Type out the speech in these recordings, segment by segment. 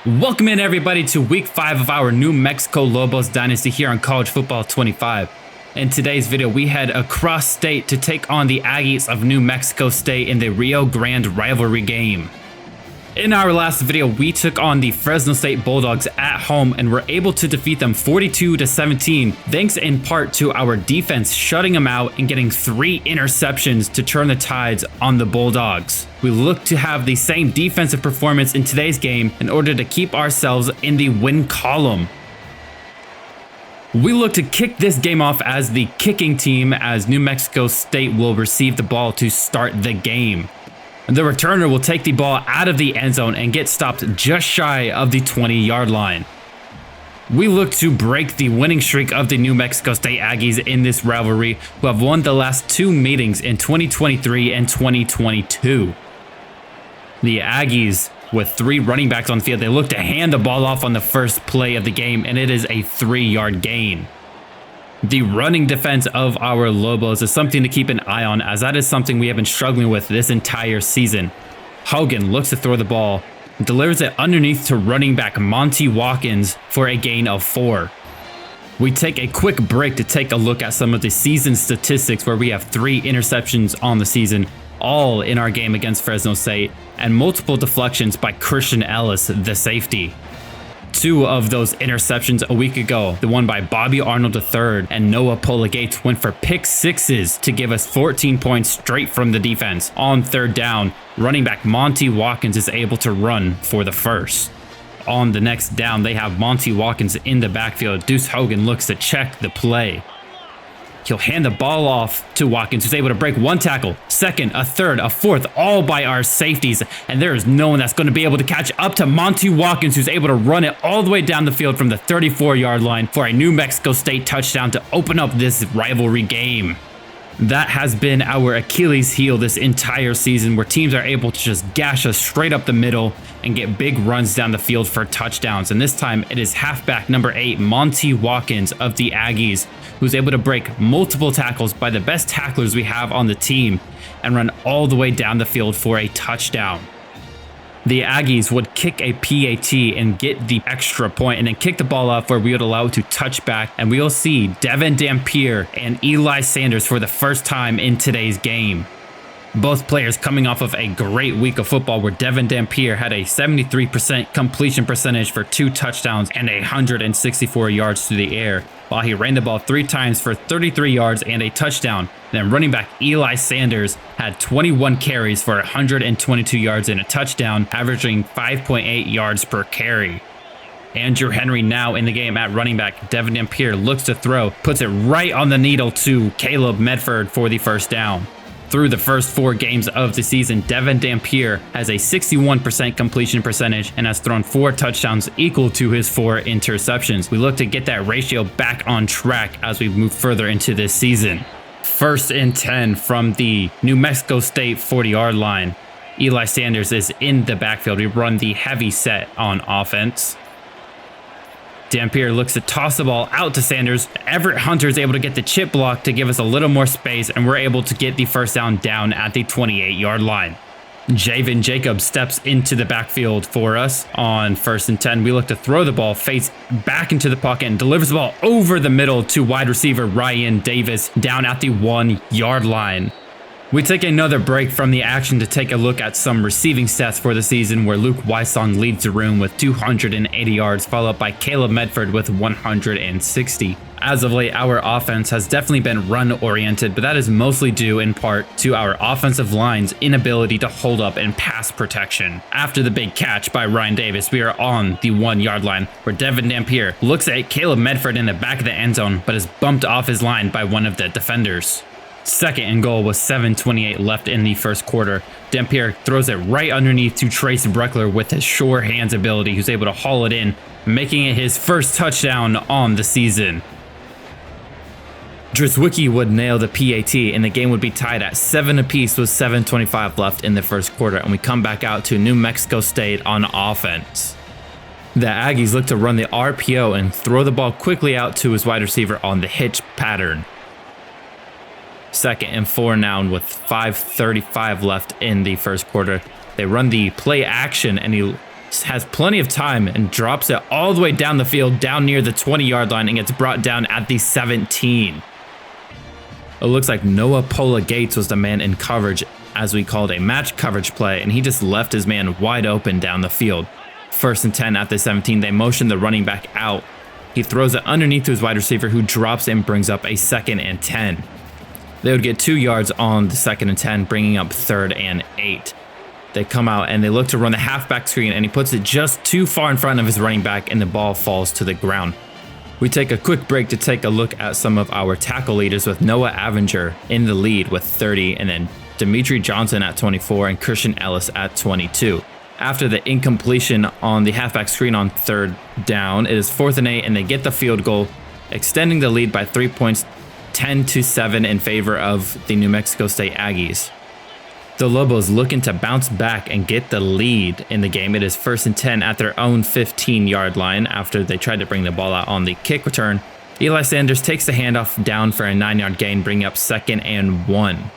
Welcome in everybody to week 5 of our New Mexico Lobos Dynasty here on College Football 25. In today's video, we head across state to take on the Aggies of New Mexico State in the Rio Grande rivalry game. In our last video, we took on the Fresno State Bulldogs at home and were able to defeat them 42-17, thanks in part to our defense shutting them out and getting 3 interceptions to turn the tides on the Bulldogs. We look to have the same defensive performance in today's game in order to keep ourselves in the win column. We look to kick this game off as the kicking team, as New Mexico State will receive the ball to start the game. The returner will take the ball out of the end zone and get stopped just shy of the 20-yard line. We look to break the winning streak of the New Mexico State Aggies in this rivalry, who have won the last 2 meetings in 2023 and 2022. The Aggies, with 3 running backs on the field, they look to hand the ball off on the first play of the game, and it is a 3-yard gain. The running defense of our Lobos is something to keep an eye on, as that is something we have been struggling with this entire season. Hogan looks to throw the ball, delivers it underneath to running back Monty Watkins for a gain of 4. We take a quick break to take a look at some of the season statistics, where we have 3 interceptions on the season, all in our game against Fresno State, and multiple deflections by Christian Ellis, the safety. 2 of those interceptions a week ago, the one by Bobby Arnold III and Noah Pola-Gates, went for pick sixes to give us 14 points straight from the defense. On 3rd down, running back Monty Watkins is able to run for the first. On the next down, they have Monty Watkins in the backfield. Deuce Hogan looks to check the play. He'll hand the ball off to Watkins, who's able to break 1 tackle, 2nd, a 3rd, a 4th, all by our safeties. And there is no one that's going to be able to catch up to Monty Watkins, who's able to run it all the way down the field from the 34-yard line for a New Mexico State touchdown to open up this rivalry game. That has been our Achilles heel this entire season, where teams are able to just gash us straight up the middle and get big runs down the field for touchdowns. And this time it is halfback number 8, Monty Watkins of the Aggies, who's able to break multiple tackles by the best tacklers we have on the team and run all the way down the field for a touchdown. The Aggies would kick a PAT and get the extra point, and then kick the ball off where we would allow it to touch back, and we'll see Devin Dampier and Eli Sanders for the first time in today's game. Both players coming off of a great week of football, where Devin Dampier had a 73% completion percentage for 2 touchdowns and 164 yards through the air, while he ran the ball 3 times for 33 yards and a touchdown. Then running back Eli Sanders had 21 carries for 122 yards and a touchdown, averaging 5.8 yards per carry. Andrew Henry now in the game at running back. Devin Dampier looks to throw, puts it right on the needle to Caleb Medford for the first down. Through the first 4 games of the season, Devin Dampier has a 61% completion percentage and has thrown 4 touchdowns, equal to his 4 interceptions. We look to get that ratio back on track as we move further into this season. 1st and 10 from the New Mexico State 40-yard line. Eli Sanders is in the backfield. We run the heavy set on offense. Dampier looks to toss the ball out to Sanders. Everett Hunter is able to get the chip block to give us a little more space, and we're able to get the first down at the 28-yard line. Javen Jacobs steps into the backfield for us on 1st and 10. We look to throw the ball, face back into the pocket, and delivers the ball over the middle to wide receiver Ryan Davis down at the 1-yard line. We take another break from the action to take a look at some receiving stats for the season, where Luke Wysong leads the room with 280 yards, followed by Caleb Medford with 160. As of late, our offense has definitely been run-oriented, but that is mostly due in part to our offensive line's inability to hold up in pass protection. After the big catch by Ryan Davis, we are on the 1-yard line, where Devin Dampier looks at Caleb Medford in the back of the end zone, but is bumped off his line by one of the defenders. 2nd and goal with 7:28 left in the first quarter. Dampier throws it right underneath to Trace Breckler with his sure hands ability, who's able to haul it in, making it his first touchdown on the season. Drzwicki would nail the PAT, and the game would be tied at 7 apiece with 7:25 left in the first quarter, and we come back out to New Mexico State on offense. The Aggies look to run the RPO and throw the ball quickly out to his wide receiver on the hitch pattern. 2nd and 4 now with 5:35 left in the first quarter. They run the play action, and he has plenty of time and drops it all the way down the field, down near the 20-yard line, and gets brought down at the 17. It looks like Noah Pola Gates was the man in coverage, as we called a match coverage play, and he just left his man wide open down the field. 1st and 10 at the 17, they motion the running back out. He throws it underneath to his wide receiver, who drops and brings up a 2nd and 10. They would get 2 yards on the 2nd and 10, bringing up 3rd and 8. They come out and they look to run the halfback screen, and he puts it just too far in front of his running back, and the ball falls to the ground. We take a quick break to take a look at some of our tackle leaders, with Noah Avenger in the lead with 30, and then Dimitri Johnson at 24 and Christian Ellis at 22. After the incompletion on the halfback screen on 3rd down, it is 4th and 8, and they get the field goal, extending the lead by 3 points, 10-7 in favor of the New Mexico State Aggies. The Lobos looking to bounce back and get the lead in the game. It is 1st and 10 at their own 15-yard line after they tried to bring the ball out on the kick return. Eli Sanders takes the handoff down for a 9-yard gain, bringing up 2nd and 1.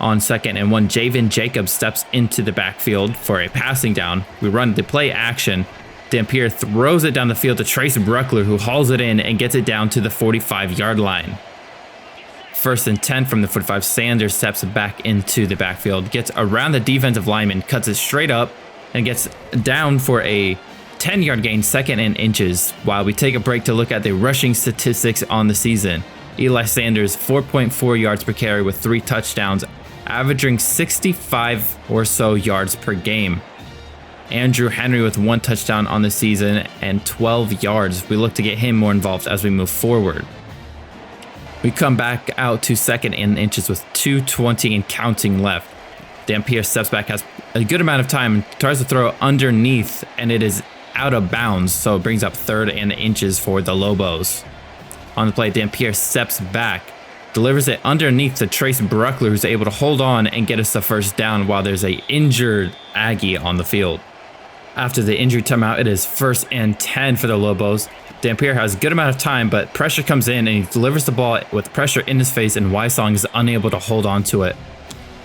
On 2nd and 1, Javen Jacobs steps into the backfield for a passing down. We run the play action. Dampier throws it down the field to Trace Bruckler, who hauls it in and gets it down to the 45-yard line. 1st and 10 from the 45, Sanders steps back into the backfield, gets around the defensive lineman, cuts it straight up, and gets down for a 10-yard gain, 2nd and inches, while we take a break to look at the rushing statistics on the season. Eli Sanders, 4.4 yards per carry with 3 touchdowns, averaging 65 or so yards per game. Andrew Henry with 1 touchdown on the season and 12 yards. We look to get him more involved as we move forward. We come back out to 2nd and inches with 2:20 and counting left. Dampier steps back, has a good amount of time, and tries to throw underneath, and it is out of bounds, so it brings up 3rd and inches for the Lobos. On the play, Dampier steps back, delivers it underneath to Trace Bruckler, who's able to hold on and get us the 1st down while there's a injured Aggie on the field. After the injury timeout, it is 1st and 10 for the Lobos. Dampier has a good amount of time, but pressure comes in and he delivers the ball with pressure in his face, and Wysong is unable to hold on to it.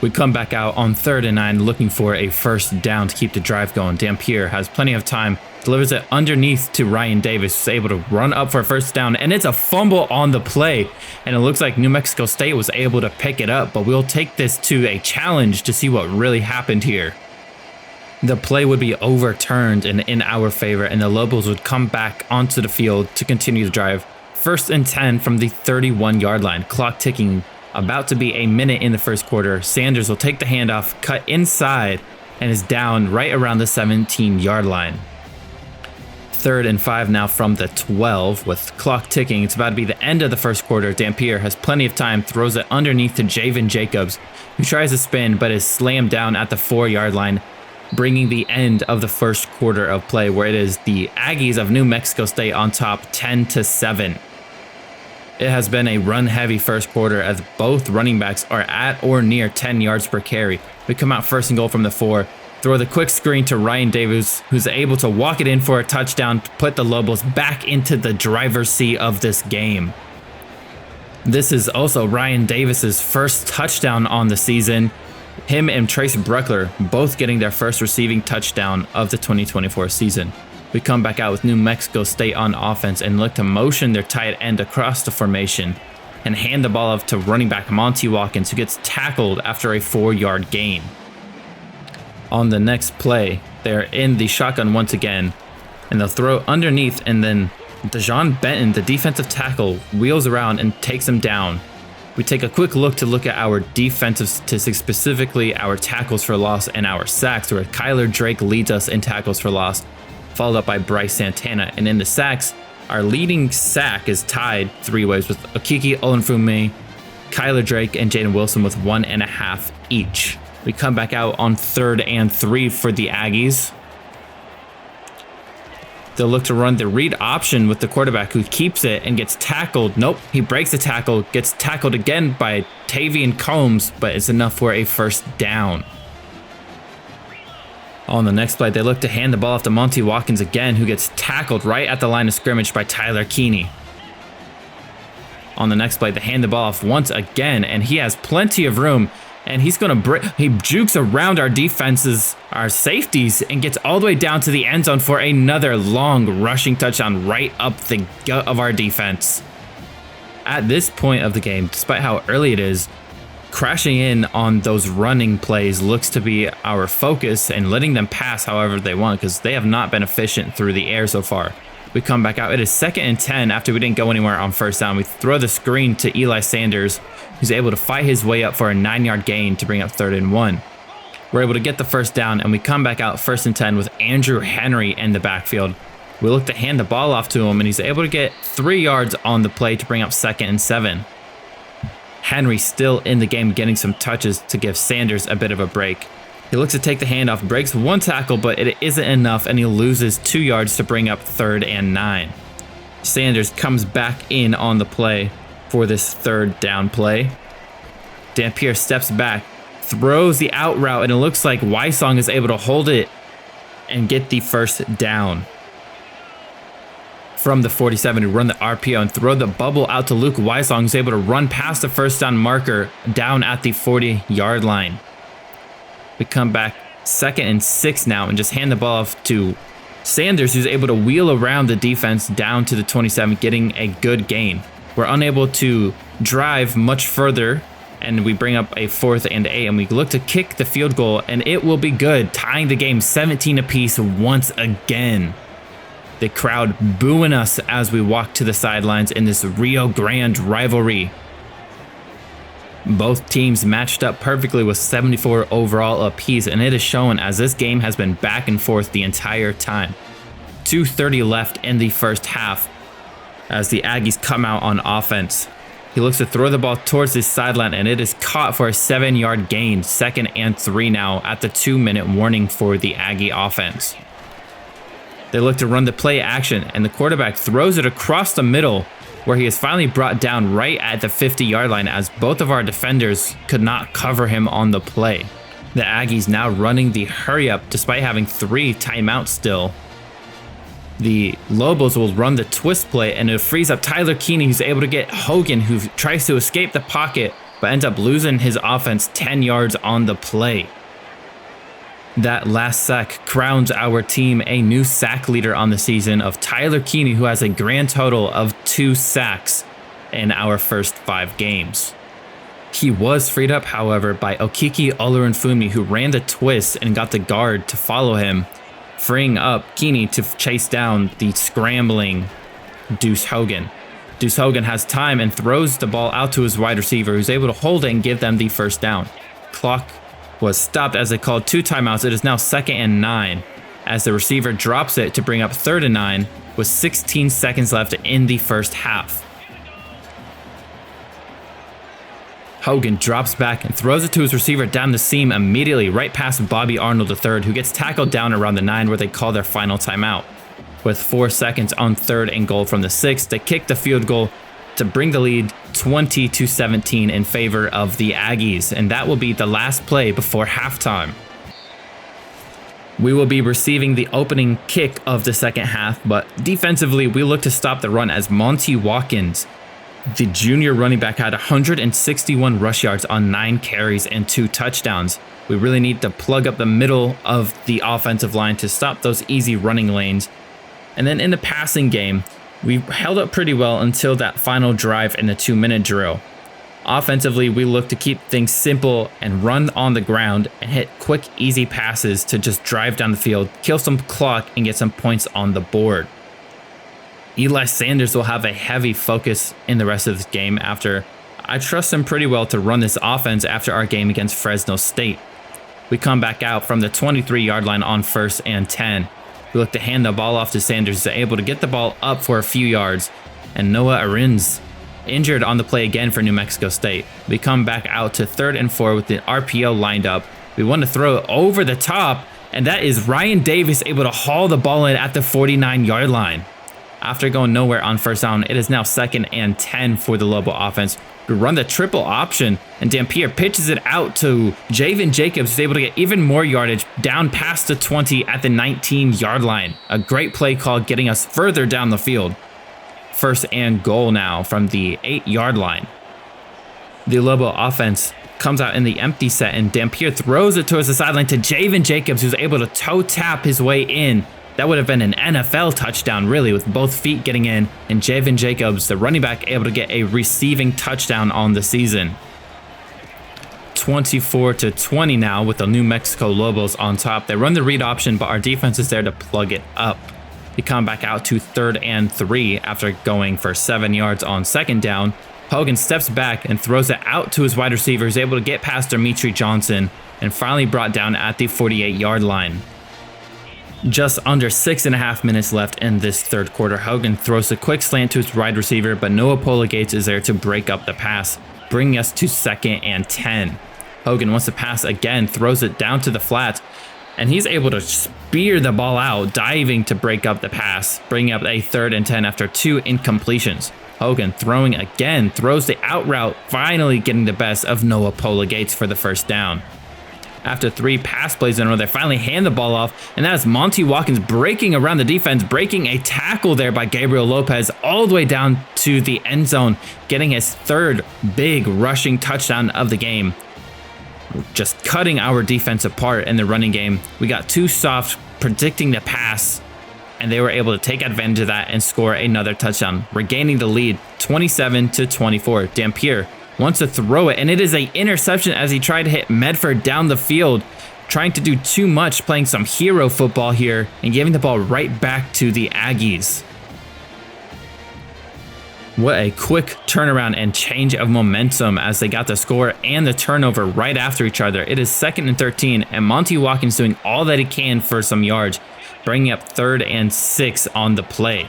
We come back out on 3rd and 9 looking for a 1st down to keep the drive going. Dampier has plenty of time, delivers it underneath to Ryan Davis, who's able to run up for a 1st down, and it's a fumble on the play, and it looks like New Mexico State was able to pick it up, but we'll take this to a challenge to see what really happened here. The play would be overturned and in our favor, and the Lobos would come back onto the field to continue the drive. 1st and 10 from the 31-yard line, clock ticking, about to be a minute in the 1st quarter. Sanders will take the handoff, cut inside, and is down right around the 17-yard line. 3rd and 5 now from the 12 with clock ticking. It's about to be the end of the 1st quarter. Dampier has plenty of time, throws it underneath to Javen Jacobs, who tries to spin but is slammed down at the 4-yard line, bringing the end of the 1st quarter of play, where it is the Aggies of New Mexico State on top 10-7. It has been a run-heavy 1st quarter as both running backs are at or near 10 yards per carry. We come out 1st and goal from the 4, throw the quick screen to Ryan Davis, who's able to walk it in for a touchdown to put the Lobos back into the driver's seat of this game. This is also Ryan Davis's 1st touchdown on the season. Him and Trace Bruckler both getting their 1st receiving touchdown of the 2024 season. We come back out with New Mexico State on offense and look to motion their tight end across the formation and hand the ball off to running back Monty Watkins, who gets tackled after a 4-yard gain. On the next play, they're in the shotgun once again, and they'll throw underneath, and then Dejon Benton, the defensive tackle, wheels around and takes him down. We take a quick look at our defensive statistics, specifically our tackles for loss and our sacks, where Kyler Drake leads us in tackles for loss, followed up by Bryce Santana. And in the sacks, our leading sack is tied 3 ways with Okiki Olenfume, Kyler Drake, and Jaden Wilson with 1.5 each. We come back out on 3rd and 3 for the Aggies. They'll look to run the read option with the quarterback, who keeps it and gets tackled. Nope, he breaks the tackle, gets tackled again by Tavian Combs, but it's enough for a 1st down. On the next play, they look to hand the ball off to Monty Watkins again, who gets tackled right at the line of scrimmage by Tyler Keeney. On the next play, they hand the ball off once again, and he has plenty of room. And he's going to he jukes around our defenses, our safeties, and gets all the way down to the end zone for another long rushing touchdown right up the gut of our defense. At this point of the game, despite how early it is, crashing in on those running plays looks to be our focus and letting them pass however they want because they have not been efficient through the air so far. We come back out. It is 2nd and 10 after we didn't go anywhere on first down. We throw the screen to Eli Sanders, who's able to fight his way up for a 9-yard gain to bring up 3rd and 1. We're able to get the first down, and we come back out 1st and 10 with Andrew Henry in the backfield. We look to hand the ball off to him, and he's able to get 3 yards on the play to bring up 2nd and 7. Henry still in the game, getting some touches to give Sanders a bit of a break. He looks to take the handoff, breaks 1 tackle, but it isn't enough, and he loses 2 yards to bring up 3rd and 9. Sanders comes back in on the play for this 3rd down play. Dampier steps back, throws the out route, and it looks like Wysong is able to hold it and get the first down. From the 47 to run the RPO and throw the bubble out to Luke Wysong, who's able to run past the first down marker down at the 40-yard line. We come back 2nd and 6 now and just hand the ball off to Sanders, who's able to wheel around the defense down to the 27, getting a good gain. We're unable to drive much further, and we bring up a 4th and 8, and we look to kick the field goal, and it will be good, tying the game 17 apiece once again. The crowd booing us as we walk to the sidelines in this Rio Grande rivalry. Both teams matched up perfectly with 74 overall apiece, and it is shown as this game has been back and forth the entire time. 2:30 left in the first half as the Aggies come out on offense. He looks to throw the ball towards the sideline, and it is caught for a 7-yard gain. 2nd and 3 now at the 2-minute warning for the Aggie offense. They look to run the play action, and the quarterback throws it across the middle, where he is finally brought down right at the 50-yard line as both of our defenders could not cover him on the play. The Aggies now running the hurry up despite having 3 timeouts still. The Lobos will run the twist play, and it frees up Tyler Keeney, who's able to get Hogan, who tries to escape the pocket but ends up losing his offense 10 yards on the play. That last sack crowns our team a new sack leader on the season of Tyler Keeney, who has a grand total of 2 sacks in our first 5 games. He was freed up, however, by Okiki Olorunfunmi, who ran the twist and got the guard to follow him, freeing up Keeney to chase down the scrambling Deuce Hogan. Deuce Hogan has time and throws the ball out to his wide receiver, who's able to hold it and give them the first down. Clock was stopped as they called 2 timeouts. It is now 2nd and 9 as the receiver drops it to bring up 3rd and 9 with 16 seconds left in the first half. Hogan drops back and throws it to his receiver down the seam immediately right past Bobby Arnold III, who gets tackled down around the 9 where they call their final timeout. With 4 seconds on 3rd and goal from the 6, they kick the field goal to bring the lead 20-17 in favor of the Aggies, and that will be the last play before halftime. We will be receiving the opening kick of the second half, but defensively we look to stop the run as Monty Watkins, the junior running back, had 161 rush yards on 9 carries and 2 touchdowns. We really need to plug up the middle of the offensive line to stop those easy running lanes. And then in the passing game, we held up pretty well until that final drive in the 2-minute drill. Offensively, we look to keep things simple and run on the ground and hit quick, easy passes to just drive down the field, kill some clock, and get some points on the board. Eli Sanders will have a heavy focus in the rest of this game after I trust him pretty well to run this offense after our game against Fresno State. We come back out from the 23-yard line on 1st and 10. We look to hand the ball off to Sanders, who's able to get the ball up for a few yards, and Noah Arins injured on the play again for New Mexico State. We come back out to 3rd and 4 with the RPO lined up. We want to throw it over the top, and that is Ryan Davis able to haul the ball in at the 49-yard line. After going nowhere on first down, it is now 2nd and 10 for the Lobo offense. We run the triple option, and Dampier pitches it out to Javen Jacobs, who's able to get even more yardage down past the 20 at the 19-yard line. A great play call getting us further down the field. 1st and goal now from the 8-yard line. The Lobo offense comes out in the empty set, and Dampier throws it towards the sideline to Javen Jacobs, who's able to toe tap his way in. That would have been an NFL touchdown, really, with both feet getting in, and Javen Jacobs, the running back, able to get a receiving touchdown on the season. 24-20 now with the New Mexico Lobos on top. They run the read option, but our defense is there to plug it up. We come back out to 3rd and 3 after going for 7 yards on 2nd down. Hogan steps back and throws it out to his wide receiver, who's able to get past Dimitri Johnson and finally brought down at the 48-yard line. Just under 6.5 minutes left in this 3rd quarter. Hogan throws a quick slant to his wide receiver, but Noah Pola-Gates is there to break up the pass, bringing us to 2nd and 10. Hogan wants to pass again, throws it down to the flat, and he's able to spear the ball out, diving to break up the pass, bringing up a 3rd and 10 after 2 incompletions. Hogan throwing again, throws the out route, finally getting the best of Noah Pola-Gates for the 1st down. After 3 pass plays in a row, they finally hand the ball off, and that is Monty Watkins breaking around the defense, breaking a tackle there by Gabriel Lopez all the way down to the end zone, getting his 3rd big rushing touchdown of the game. Just cutting our defense apart in the running game. We got too soft predicting the pass, and they were able to take advantage of that and score another touchdown, regaining the lead 27-24. Dampier wants to throw it, and it is an interception as he tried to hit Medford down the field, trying to do too much, playing some hero football here and giving the ball right back to the Aggies. What a quick turnaround and change of momentum as they got the score and the turnover right after each other. It is 2nd and 13, and Monty Watkins doing all that he can for some yards, bringing up 3rd and 6 on the play.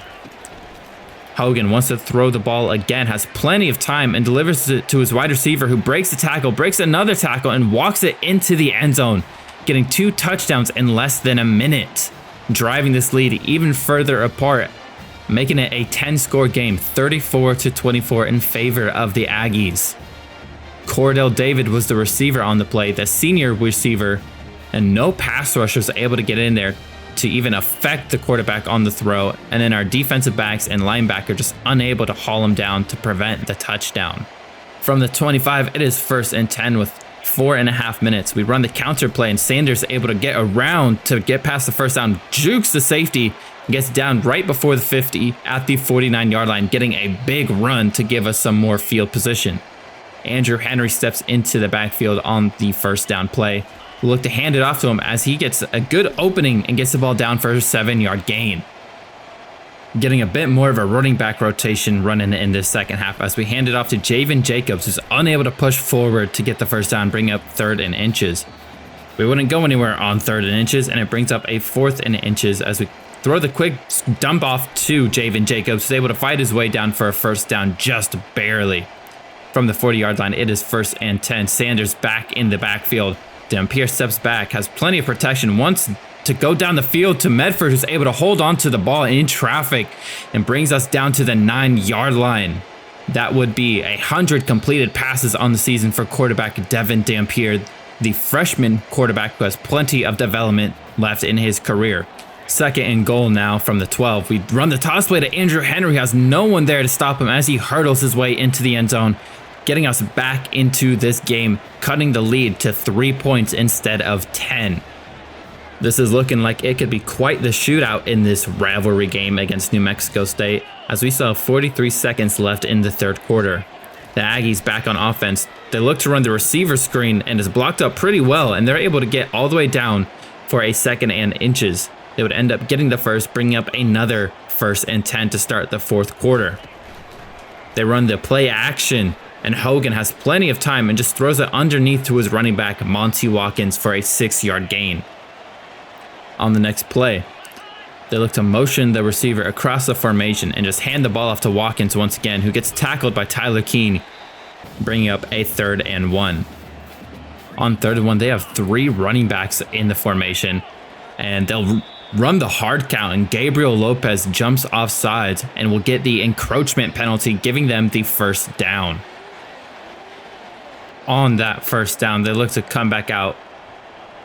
Hogan wants to throw the ball again, has plenty of time, and delivers it to his wide receiver, who breaks the tackle, breaks another tackle, and walks it into the end zone, getting 2 touchdowns in less than a minute, driving this lead even further apart, making it a 10-score game, 34-24 in favor of the Aggies. Cordell David was the receiver on the play, the senior receiver, and no pass rush was able to get in there to even affect the quarterback on the throw, and then our defensive backs and linebacker just unable to haul him down to prevent the touchdown. From the 25, it is 1st and 10 with 4.5 minutes. We run the counter play, and Sanders able to get around to get past the 1st down, jukes the safety, gets down right before the 50 at the 49-yard line, getting a big run to give us some more field position. Andrew Henry steps into the backfield on the 1st down play. We'll look to hand it off to him as he gets a good opening and gets the ball down for a 7-yard gain. Getting a bit more of a running back rotation running in this 2nd half as we hand it off to Javen Jacobs, who's unable to push forward to get the 1st down, bring up 3rd and inches. We wouldn't go anywhere on 3rd and inches, and it brings up a 4th and inches as we throw the quick dump off to Javen Jacobs, who's able to fight his way down for a 1st down just barely. From the 40-yard line, it is 1st and 10. Sanders back in the backfield. Dampier steps back, has plenty of protection, wants to go down the field to Medford, who's able to hold on to the ball in traffic and brings us down to the 9-yard line. That would be 100 completed passes on the season for quarterback Devin Dampier, the freshman quarterback who has plenty of development left in his career. 2nd and goal now from the 12. We run the toss play to Andrew Henry, who has no one there to stop him as he hurdles his way into the end zone, getting us back into this game, cutting the lead to 3 points instead of 10. This is looking like it could be quite the shootout in this rivalry game against New Mexico State, as we still have 43 seconds left in the 3rd quarter. The Aggies back on offense. They look to run the receiver screen and is blocked up pretty well, and they're able to get all the way down for a 2nd and inches. They would end up getting the 1st, bringing up another 1st and 10 to start the 4th quarter. They run the play action, and Hogan has plenty of time and just throws it underneath to his running back, Monty Watkins, for a 6-yard gain. On the next play, they look to motion the receiver across the formation and just hand the ball off to Watkins once again, who gets tackled by Tyler Keene, bringing up a 3rd and 1. On 3rd and 1, they have 3 running backs in the formation, and they'll run the hard count, and Gabriel Lopez jumps off sides and will get the encroachment penalty, giving them the 1st down. On that 1st down, they look to come back out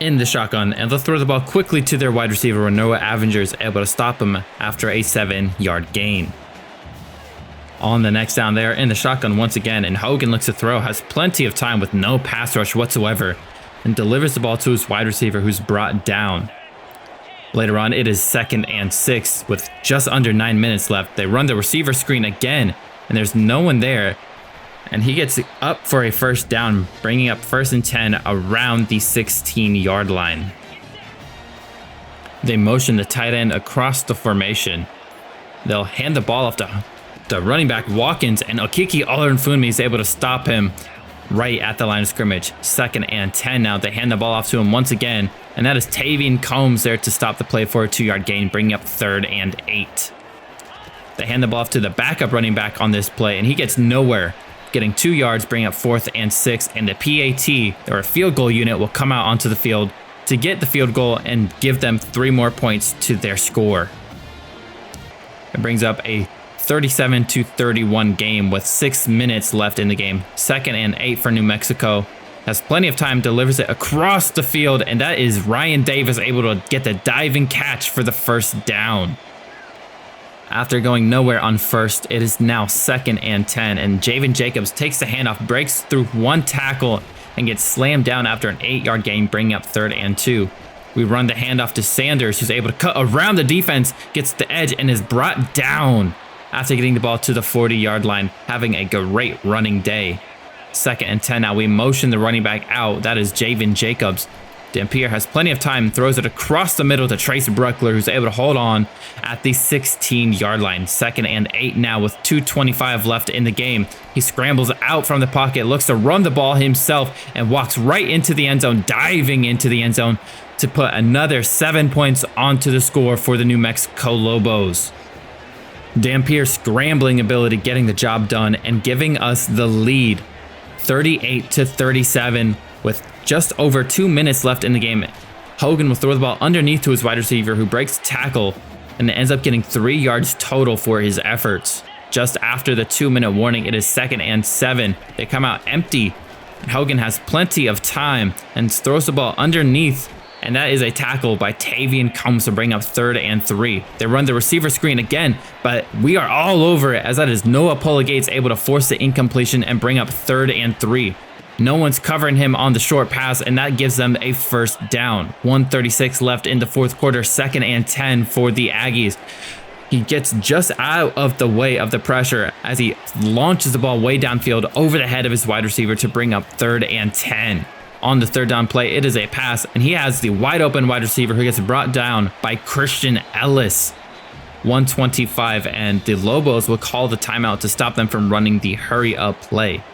in the shotgun, and they'll throw the ball quickly to their wide receiver when Noah Avenger is able to stop him after a 7-yard gain. On the next down there in the shotgun once again, and Hogan looks to throw, has plenty of time with no pass rush whatsoever, and delivers the ball to his wide receiver, who's brought down. Later on, it is 2nd and 6 with just under 9 minutes left. They run the receiver screen again, and there's no one there, and he gets up for a first down, bringing up 1st and 10 around the 16-yard line. They motion the tight end across the formation. They'll hand the ball off to the running back Watkins, and Okiki Olatunfunmi is able to stop him right at the line of scrimmage. 2nd and 10 now. They hand the ball off to him once again, and that is Tavian Combs there to stop the play for a 2-yard gain, bringing up 3rd and 8. They hand the ball off to the backup running back on this play, and he gets nowhere, getting 2 yards, bringing up 4th and 6, and the PAT, or a field goal unit, will come out onto the field to get the field goal and give them 3 more points to their score. It brings up a 37-31 game with 6 minutes left in the game. 2nd and 8 for New Mexico. Has plenty of time, delivers it across the field, and that is Ryan Davis able to get the diving catch for the first down. After going nowhere on first, it is now 2nd and 10, and Javen Jacobs takes the handoff, breaks through 1 tackle, and gets slammed down after an 8-yard gain, bringing up 3rd and 2. We run the handoff to Sanders, who's able to cut around the defense, gets the edge, and is brought down after getting the ball to the 40-yard line, having a great running day. 2nd and 10 now. We motion the running back out. That is Javen Jacobs. Dampier has plenty of time, throws it across the middle to Trace Bruckler, who's able to hold on at the 16-yard line. 2nd and 8 now with 2:25 left in the game. He scrambles out from the pocket, looks to run the ball himself, and walks right into the end zone, diving into the end zone to put another 7 points onto the score for the New Mexico Lobos. Dampier's scrambling ability getting the job done and giving us the lead, 38-37 with just over 2 minutes left in the game. Hogan will throw the ball underneath to his wide receiver, who breaks the tackle and ends up getting 3 yards total for his efforts. Just after the 2-minute warning, it is 2nd and 7. They come out empty, and Hogan has plenty of time and throws the ball underneath, and that is a tackle by Tavian Combs to bring up 3rd and 3. They run the receiver screen again, but we are all over it, as that is Noah Pola-Gates able to force the incompletion and bring up 3rd and 3. No one's covering him on the short pass, and that gives them a first down. 1:36 left in the 4th quarter, 2nd and 10 for the Aggies. He gets just out of the way of the pressure as he launches the ball way downfield over the head of his wide receiver to bring up 3rd and 10. On the 3rd down play, it is a pass, and he has the wide open wide receiver who gets brought down by Christian Ellis. 1:25, and the Lobos will call the timeout to stop them from running the hurry up play,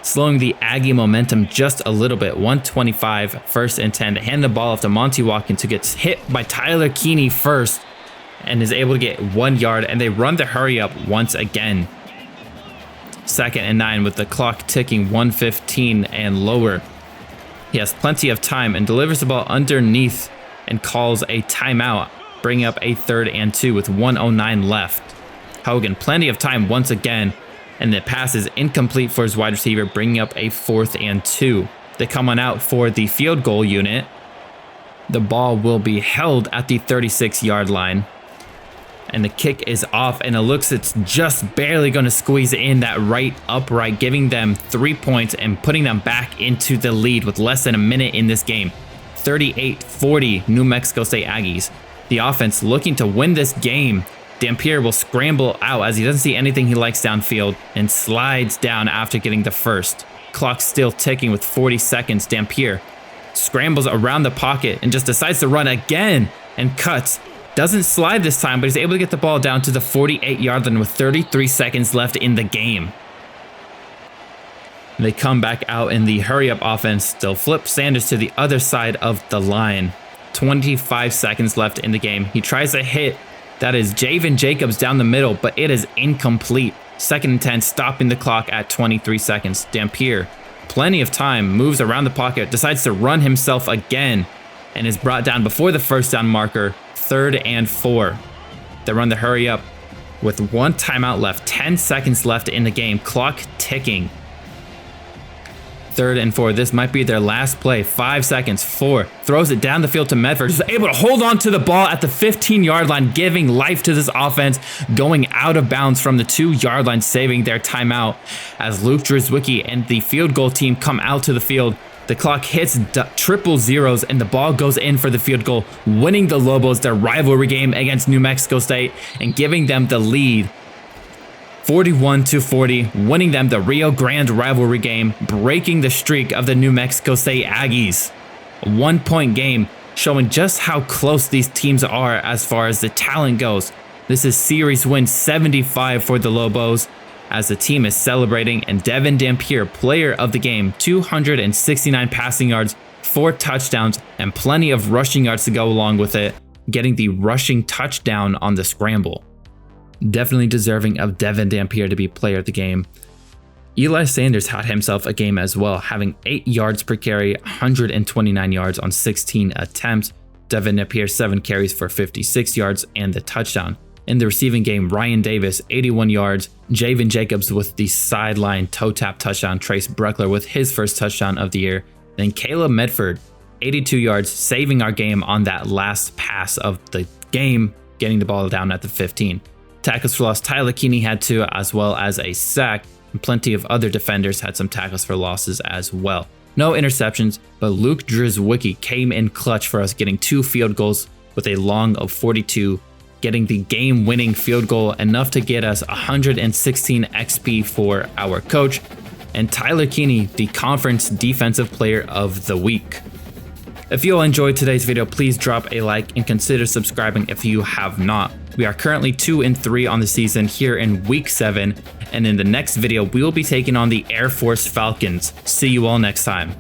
slowing the Aggie momentum just a little bit. 1:25, 1st and 10. To hand the ball off to Monty Watkins, who gets hit by Tyler Keeney first and is able to get 1 yard, and they run the hurry up once again. 2nd and 9 with the clock ticking, 1:15 and lower. He has plenty of time and delivers the ball underneath and calls a timeout, bringing up a 3rd and 2 with 1:09 left. Hogan, plenty of time once again, and the pass is incomplete for his wide receiver, bringing up a 4th and 2. They come on out for the field goal unit. The ball will be held at the 36-yard line, and the kick is off, and it looks it's just barely going to squeeze in that right upright, giving them 3 points and putting them back into the lead with less than a minute in this game. 38-40 New Mexico State Aggies. The offense looking to win this game. Dampier will scramble out as he doesn't see anything he likes downfield and slides down after getting the first. Clock still ticking with 40 seconds. Dampier scrambles around the pocket and just decides to run again and cuts. Doesn't slide this time, but he's able to get the ball down to the 48-yard line with 33 seconds left in the game. They come back out in the hurry-up offense. They'll flip Sanders to the other side of the line. 25 seconds left in the game. He tries a hit. That is Javen Jacobs down the middle, but it is incomplete. 2nd and 10, stopping the clock at 23 seconds. Dampier, plenty of time, moves around the pocket, decides to run himself again, and is brought down before the first down marker. 3rd and 4. They run the hurry up with 1 timeout left. 10 seconds left in the game. Clock ticking. 3rd and 4. This might be their last play. 5 seconds. 4. Throws it down the field to Medford. He's able to hold on to the ball at the 15-yard line, giving life to this offense, going out of bounds from the 2-yard line, saving their timeout as Luke Drzwicki and the field goal team come out to the field. The clock hits triple zeros and the ball goes in for the field goal, winning the Lobos their rivalry game against New Mexico State and giving them the lead 41-40, winning them the Rio Grande rivalry game, breaking the streak of the New Mexico State Aggies. A 1-point game showing just how close these teams are as far as the talent goes. This is series win 75 for the Lobos as the team is celebrating, and Devin Dampier, player of the game, 269 passing yards, 4 touchdowns, and plenty of rushing yards to go along with it, getting the rushing touchdown on the scramble. Definitely deserving of Devin Dampier to be player of the game. Eli Sanders had himself a game as well, having 8 yards per carry, 129 yards on 16 attempts. Devin Dampier 7 carries for 56 yards and the touchdown. In the receiving game, Ryan Davis, 81 yards, Javen Jacobs with the sideline toe tap touchdown, Trace Breckler with his first touchdown of the year, then Caleb Medford, 82 yards, saving our game on that last pass of the game, getting the ball down at the 15. Tackles for loss, Tyler Keeney had 2, as well as a sack, and plenty of other defenders had some tackles for losses as well. No interceptions, but Luke Drzwicki came in clutch for us, getting 2 field goals with a long of 42, getting the game-winning field goal, enough to get us 116 XP for our coach, and Tyler Keeney, the conference defensive player of the week. If you all enjoyed today's video, please drop a like and consider subscribing if you have not. We are currently 2-3 on the season here in week 7, and in the next video, we will be taking on the Air Force Falcons. See you all next time.